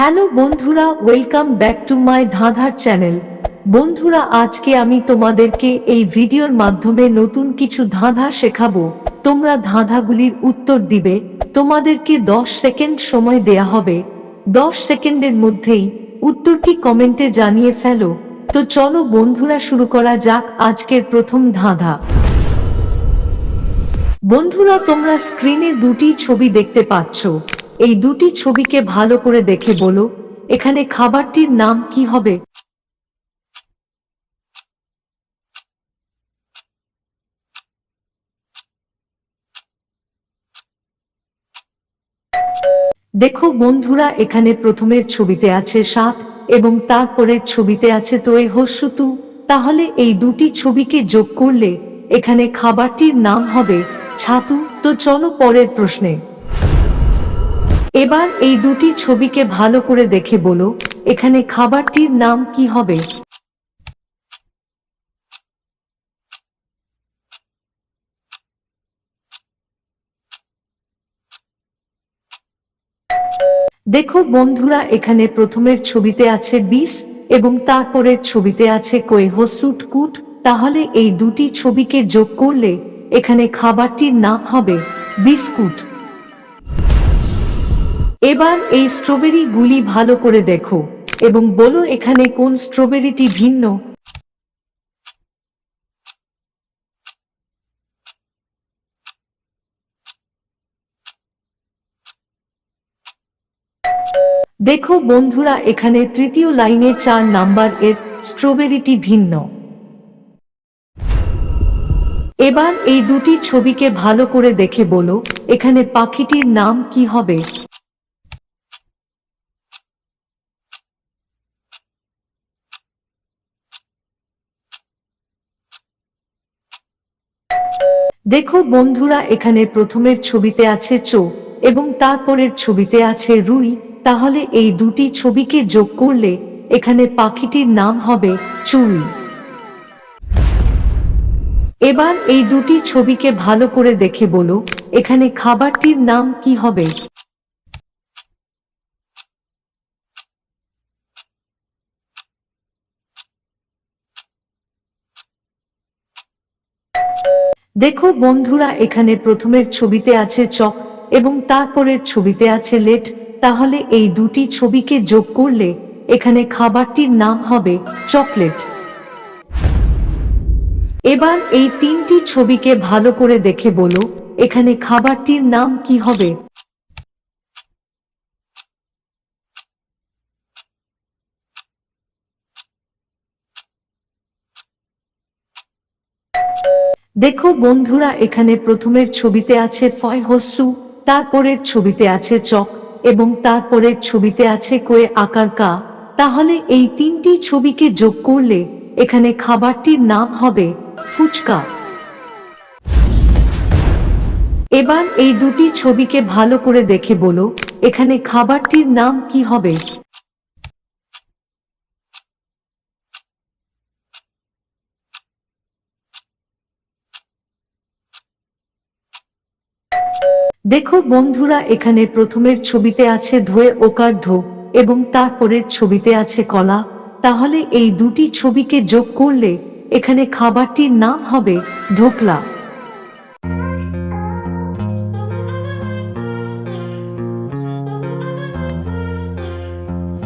Hello বন্ধুরা, welcome back to my ধাঁধার channel. বন্ধুরা, আজকে আমি তোমাদেরকে এই ভিডিওর মাধ্যমে নতুন কিছু ধাঁধা শেখাবো। তোমরা ধাঁধাগুলির উত্তর দিবে। তোমাদেরকে 10 সেকেন্ড সময় দেয়া হবে। 10 সেকেন্ডের মধ্যেই উত্তরটি কমেন্টে জানিয়ে ফেলো। তো চলো বন্ধুরা, শুরু করা যাক আজকের প্রথম ধাঁধা। বন্ধুরা, তোমরা স্ক্রিনে দুটি ছবি দেখতে পাচ্ছ। এই দুটি ছবিকে ভালো করে দেখে বলো, এখানে খাবারটির নাম কি হবে? দেখো বন্ধুরা, এখানে প্রথমের ছবিতে আছে সাপ এবং তারপরের ছবিতে আছে তোয়ে হস্যতু। তাহলে এই দুটি ছবিকে যোগ করলে এখানে খাবারটির নাম হবে ছাতু। তো চলো পরের প্রশ্নে। এবার এই দুটি ছবিকে ভালো করে দেখে বলো, এখানে খাবারটির নাম কি হবে? দেখো বন্ধুরা, এখানে প্রথমের ছবিতে আছে বিষ এবং তারপরের ছবিতে আছে কোয়ে হস্যুট কুট। তাহলে এই দুটি ছবিকে যোগ করলে এখানে খাবারটির নাম হবে বিস্কুট। এবার এই স্ট্রবেরি গুলি ভালো করে দেখো এবং বলো, এখানে কোন স্ট্রবেরিটি ভিন্ন? দেখো বন্ধুরা, এখানে তৃতীয় লাইনে 4 নাম্বার এর স্ট্রবেরিটি ভিন্ন। এবার এই দুটি ছবিকে ভালো করে দেখে বলো, এখানে পাখিটির নাম কি হবে? দেখো বন্ধুরা, এখানে প্রথমের ছবিতে আছে চো এবং তারপরের ছবিতে আছে রুই। তাহলে এই দুটি ছবিকে যোগ করলে এখানে পাখিটির নাম হবে চুই। এবার এই দুটি ছবিকে ভালো করে দেখে বলো, এখানে খাবারটির নাম কি হবে? দেখো বন্ধুরা, এখানে প্রথমের ছবিতে আছে চক এবং তারপরের ছবিতে আছে লেট। তাহলে এই দুটি ছবিকে যোগ করলে এখানে খাবারটির নাম হবে চকলেট। এবার এই তিনটি ছবিকে ভালো করে দেখে বলো, এখানে খাবারটির নাম কি হবে? দেখো বন্ধুরা, এখানে প্রথমের ছবিতে আছে ফয় হস্যু, তারপরের ছবিতে আছে চক এবং তারপরের ছবিতে আছে কোয়ে আকার কা। তাহলে এই তিনটি ছবিকে যোগ করলে এখানে খাবারটির নাম হবে ফুচকা। এবার এই দুটি ছবিকে ভালো করে দেখে বলো, এখানে খাবারটির নাম কি হবে? দেখো বন্ধুরা, এখানে প্রথমের ছবিতে আছে ধোয়ে ওকার ধো এবং তারপরের ছবিতে আছে কলা। তাহলে এই দুটি ছবিকে যোগ করলে এখানে খাবারটির নাম হবে ধোকলা।